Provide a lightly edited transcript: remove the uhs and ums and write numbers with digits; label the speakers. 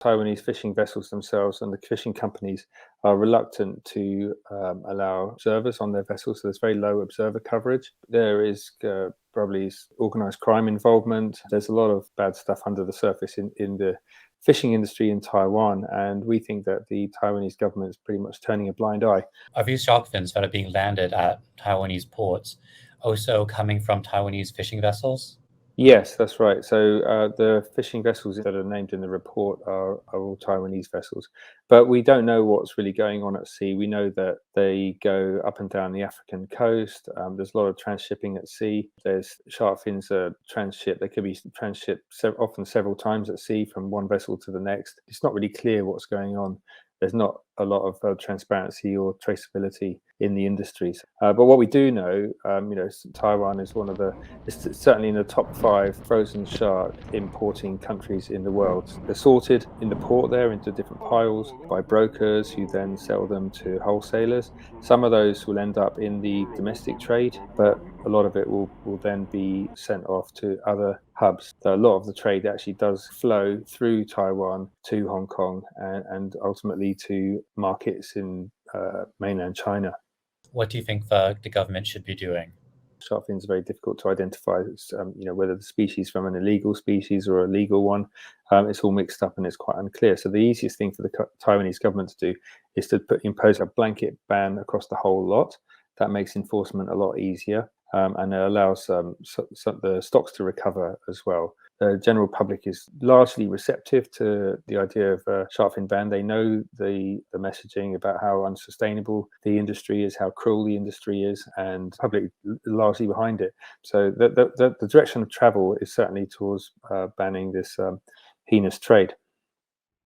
Speaker 1: Taiwanese fishing vessels themselves and the fishing companies are reluctant to allow observers on their vessels. So there's very low observer coverage. There is probably organized crime involvement. There's a lot of bad stuff under the surface in the fishing industry in Taiwan, and we think that the Taiwanese government is pretty much turning a blind eye.
Speaker 2: Are these shark fins that are being landed at Taiwanese ports also coming from Taiwanese fishing vessels?
Speaker 1: Yes, that's right. So the fishing vessels that are named in the report are all Taiwanese vessels. But we don't know what's really going on at sea. We know that they go up and down the African coast. There's a lot of transshipping at sea. There's shark fins that transship. They could be transshipped often several times at sea from one vessel to the next. It's not really clear what's going on. There's not a lot of transparency or traceability in the industries. But what we do know, Taiwan is it's certainly in the top 5 frozen shark importing countries in the world. They're sorted in the port there into different piles by brokers who then sell them to wholesalers. Some of those will end up in the domestic trade, but a lot of it will then be sent off to other hubs. So a lot of the trade actually does flow through Taiwan to Hong Kong and ultimately to markets in mainland China.
Speaker 2: What do you think the government should be doing?
Speaker 1: Shark fins are very difficult to identify. Whether the species from an illegal species or a legal one, it's all mixed up and it's quite unclear. So the easiest thing for the Taiwanese government to do is to impose a blanket ban across the whole lot. That makes enforcement a lot easier, and it allows the stocks to recover as well. The general public is largely receptive to the idea of a shark fin ban. They know the messaging about how unsustainable the industry is, how cruel the industry is, and the public largely behind it. So the direction of travel is certainly towards banning this heinous trade.